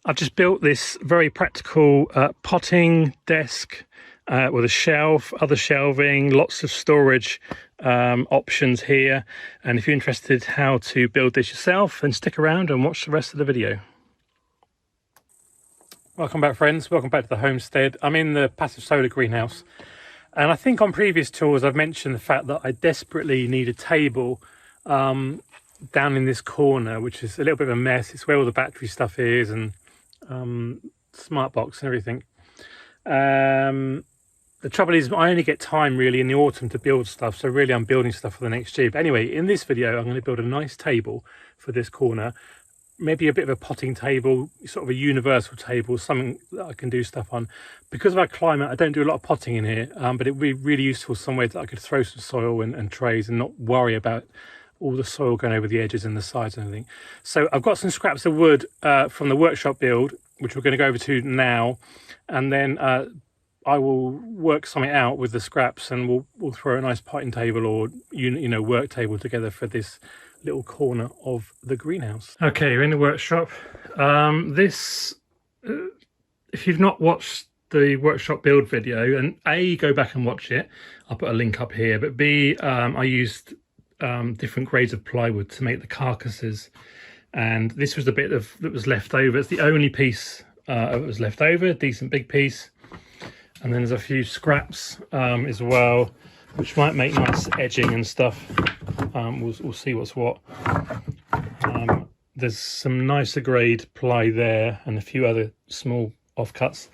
I've just built this very practical potting desk with a shelf, other shelving, lots of storage options here. And if you're interested how to build this yourself, then stick around and watch the rest of the video. Welcome back, friends. Welcome back to the homestead. I'm in the passive solar greenhouse. And I think on previous tours I've mentioned the fact that I desperately need a table down in this corner, which is a little bit of a mess. It's where all the battery stuff is and smart box and everything. The trouble is I only get time really in the autumn to build stuff, so really I'm building stuff for the next year. But anyway, in this video I'm going to build a nice table for this corner, maybe a bit of a potting table, sort of a universal table, something that I can do stuff on. Because of our climate, I don't do a lot of potting in here, but it would be really useful somewhere that I could throw some soil and trays and not worry about all the soil going over the edges and the sides and everything. So I've got some scraps of wood from the workshop build, which we're going to go over to now, and then I will work something out with the scraps, and we'll throw a nice potting table or you know work table together for this little corner of the greenhouse. Okay, we're in the workshop. If you've not watched the workshop build video, and A, go back and watch it, I'll put a link up here, but B, I used different grades of plywood to make the carcasses, and this was the bit that was left over. It's the only piece that was left over, a decent big piece, and then there's a few scraps as well, which might make nice edging and stuff. We'll see what's what. There's some nicer grade ply there and a few other small offcuts.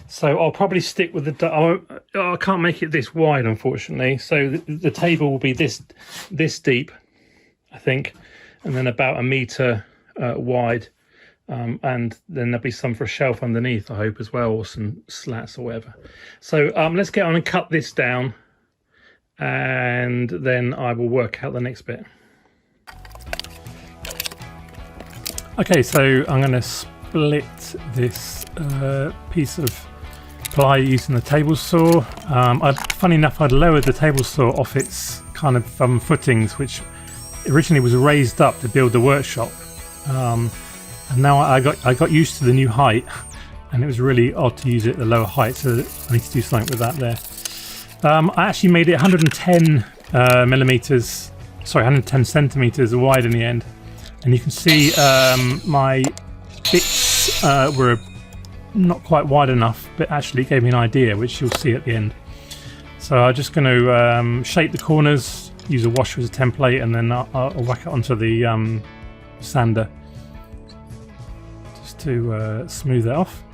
So I'll probably stick with I can't make it this wide, unfortunately. So the table will be this deep, I think, and then about a metre wide. And then there'll be some for a shelf underneath, I hope, as well, or some slats or whatever. So let's get on and cut this down, and then I will work out the next bit. Okay, so I'm going to split this piece of ply using the table saw. Funny enough, I'd lowered the table saw off its kind of footings, which originally was raised up to build the workshop, and now I got used to the new height, and it was really odd to use it at the lower height, so I need to do something with that there. I actually made it 110 centimeters wide in the end, and you can see my bits were not quite wide enough, but actually gave me an idea, which you'll see at the end. So I'm just going to shape the corners, use a washer as a template, and then I'll whack it onto the sander just to smooth it off.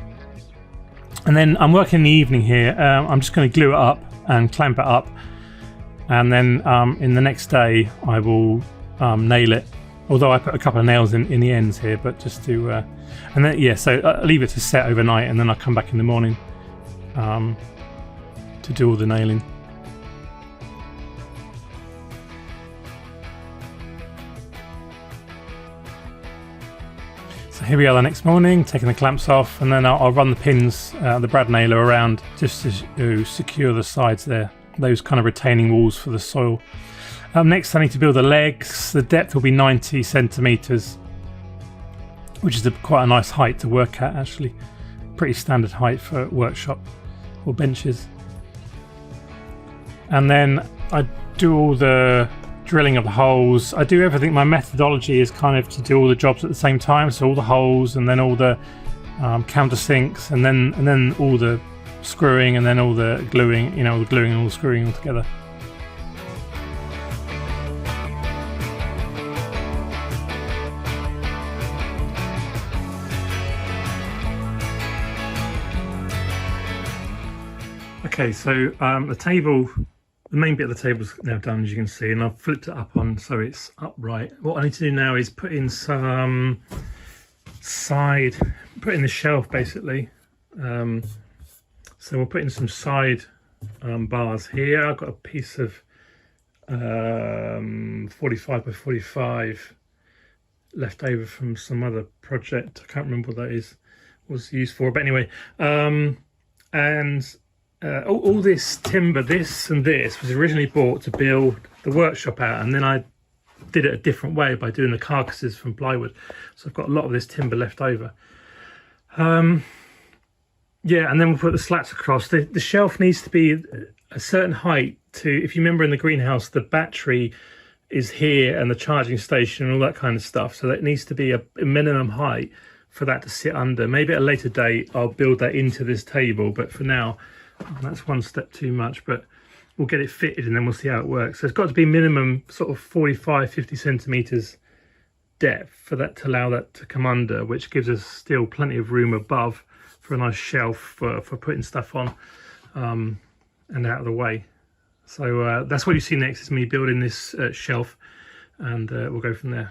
And then I'm working in the evening here. I'm just going to glue it up and clamp it up, and then in the next day I will nail it, although I put a couple of nails in the ends here, but just to and then so I'll leave it to set overnight, and then I'll come back in the morning to do all the nailing. So here we are the next morning, taking the clamps off, and then I'll run the pins, the brad nailer around, just to secure the sides there, those kind of retaining walls for the soil. Next I need to build the legs. The depth will be 90 centimeters, which is quite a nice height to work at, actually. Pretty standard height for a workshop or benches. And then I do all the drilling of the holes. I do everything. My methodology is kind of to do all the jobs at the same time, so all the holes, and then all the countersinks, and then all the screwing, and then all the gluing, the gluing and all the screwing all together. Okay, so the main bit of the table is now done, as you can see, and I've flipped it up on so it's upright. What I need to do now is put in some put in the shelf basically. So we'll put in some side bars here. I've got a piece of 45 by 45 left over from some other project. I can't remember what that was used for, but anyway, and all this timber, this and this, was originally bought to build the workshop out, and then I did it a different way by doing the carcasses from plywood. So I've got a lot of this timber left over. Yeah, and then we'll put the slats across. The shelf needs to be a certain height to, if you remember in the greenhouse, the battery is here and the charging station and all that kind of stuff. So that needs to be a minimum height for that to sit under. Maybe at a later date, I'll build that into this table. But for now, that's one step too much. But we'll get it fitted and then we'll see how it works. So it's got to be minimum sort of 45, 50 centimeters depth for that to allow that to come under, which gives us still plenty of room above for a nice shelf for putting stuff on and out of the way. So that's what you see next, is me building this shelf, and we'll go from there.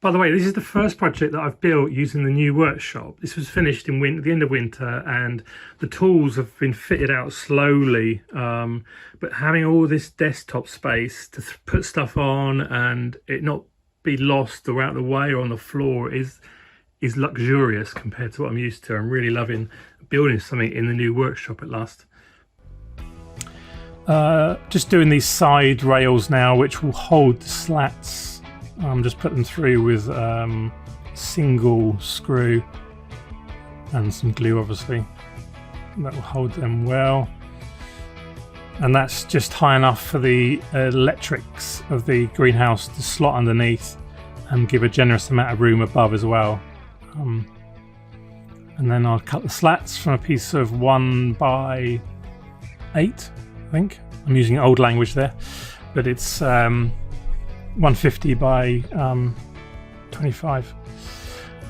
By the way, this is the first project that I've built using the new workshop. This was finished in the end of winter, and the tools have been fitted out slowly, but having all this desktop space to put stuff on and it not be lost or out of the way or on the floor is luxurious compared to what I'm used to. I'm really loving building something in the new workshop at last. Just doing these side rails now, which will hold the slats. Just put them through with single screw and some glue, obviously. That will hold them well. And that's just high enough for the electrics of the greenhouse to slot underneath and give a generous amount of room above as well. And then I'll cut the slats from a piece of 1x8, I think. I'm using old language there, but it's 150 by 25.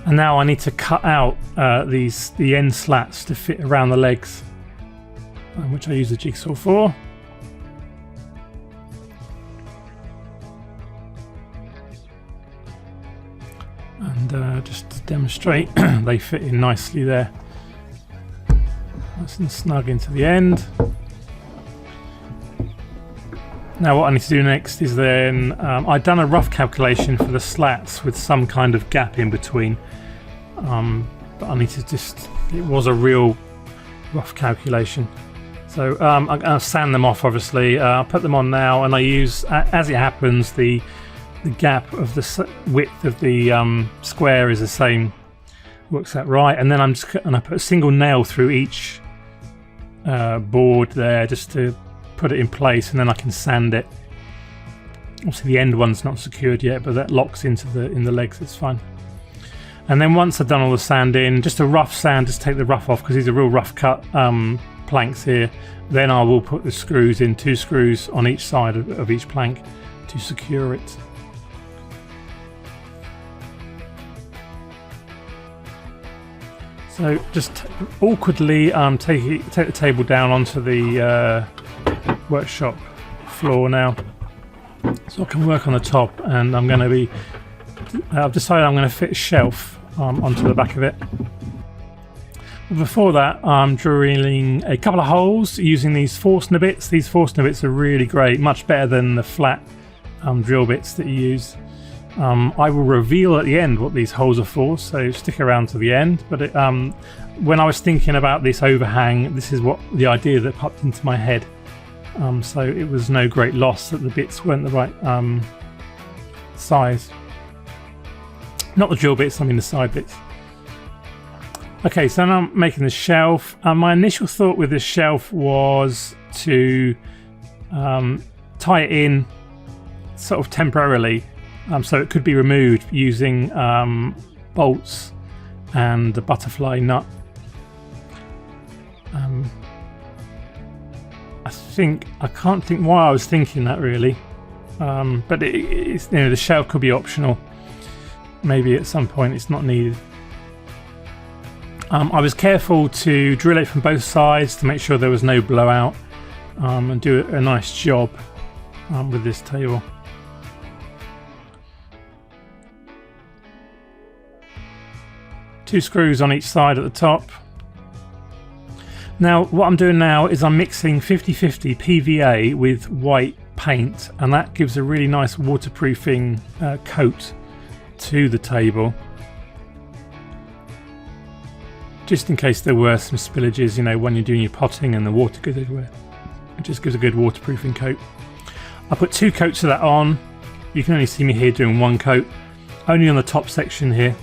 And now I need to cut out the end slats to fit around the legs, which I use the jigsaw for. And just to demonstrate, they fit in nicely there. Nice and snug into the end. Now what I need to do next is then, I've done a rough calculation for the slats with some kind of gap in between. But I need to it was a real rough calculation. So I'm going to sand them off, obviously. I'll put them on now, and I use, as it happens, the gap of the width of the square is the same. Works out right. And then I put a single nail through each board there, just to put it in place, and then I can sand it. Obviously the end one's not secured yet, but that locks into the legs. It's fine. And then once I've done all the sanding, just a rough sand, just take the rough off because these are real rough cut planks here. Then I will put the screws in, 2 screws on each side of each plank to secure it. So just awkwardly take the table down onto the workshop floor now, so I can work on the top, and I've decided I'm going to fit a shelf onto the back of it. But before that, I'm drilling a couple of holes using these Forstner bits. These Forstner bits are really great, much better than the flat drill bits that you use. I will reveal at the end what these holes are for, so stick around to the end. But when I was thinking about this overhang, this is what the idea that popped into my head. So it was no great loss that the bits weren't the right size. Not the drill bits, I mean the side bits. Okay, so now I'm making the shelf. My initial thought with this shelf was to tie it in sort of temporarily, so it could be removed using bolts and the butterfly nut. I can't think why I was thinking that really, but it's, the shelf could be optional. Maybe at some point it's not needed. I was careful to drill it from both sides to make sure there was no blowout, and do a nice job with this table. Two screws on each side at the top. Now what I'm doing now is I'm mixing 50/50 PVA with white paint, and that gives a really nice waterproofing coat to the table, just in case there were some spillages, when you're doing your potting and the water goes everywhere. It just gives a good waterproofing coat. I put 2 coats of that on, you can only see me here doing one coat, only on the top section here,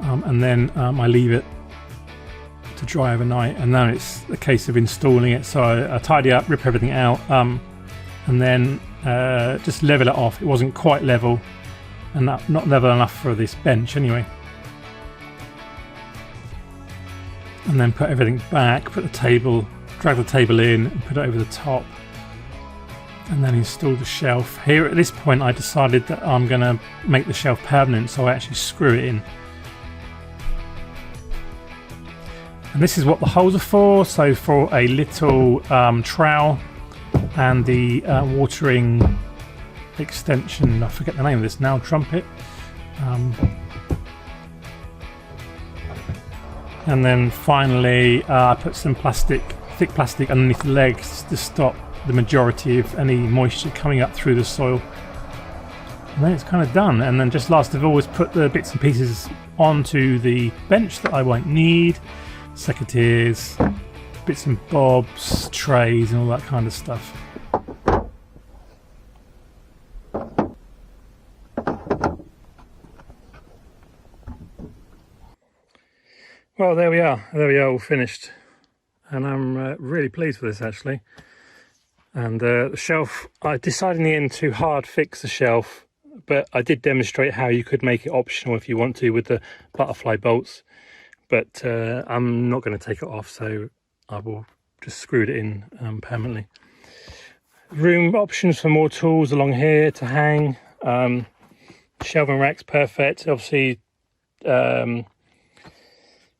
and then I leave it to dry overnight, and now it's a case of installing it. So I tidy up, rip everything out, and then just level it off. It wasn't quite level, and not level enough for this bench anyway. And then put everything back, put the table, drag the table in and put it over the top, and then install the shelf. Here at this point I decided that I'm going to make the shelf permanent, so I actually screw it in. And this is what the holes are for, so for a little trowel and the watering extension, I forget the name of this now, trumpet. And then finally I put some thick plastic underneath the legs to stop the majority of any moisture coming up through the soil. And then it's kind of done. And then just last of all is put the bits and pieces onto the bench that I won't need. Secateurs, bits and bobs, trays and all that kind of stuff. Well, there we are, all finished, and I'm really pleased with this actually. And the shelf, I decided in the end to hard fix the shelf, but I did demonstrate how you could make it optional if you want to with the butterfly bolts, but I'm not going to take it off, so I will just screw it in permanently. Room options for more tools along here to hang. Shelving racks, perfect. Obviously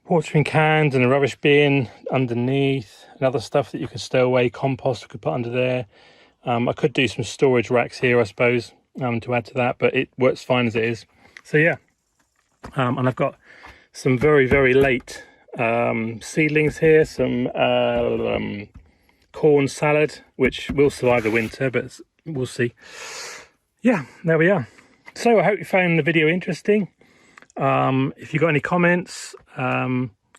watering cans and a rubbish bin underneath, and other stuff that you could stow away, compost we could put under there. I could do some storage racks here, I suppose, to add to that, but it works fine as it is. So yeah, and I've got some very, very late seedlings here, some corn salad, which will survive the winter, but we'll see. Yeah, there we are. So I hope you found the video interesting. If you've got any comments,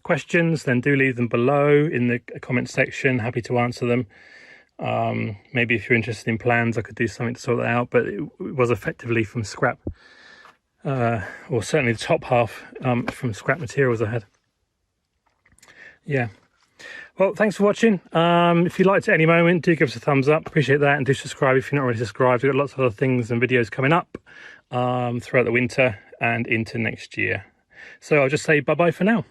questions, then do leave them below in the comment section. Happy to answer them. Maybe if you're interested in plans, I could do something to sort that out, but it was effectively from scrap, or certainly the top half from scrap materials I had. Yeah. Well, thanks for watching. If you liked it at any moment, do give us a thumbs up. Appreciate that. And do subscribe if you're not already subscribed. We've got lots of other things and videos coming up throughout the winter and into next year. So I'll just say bye-bye for now.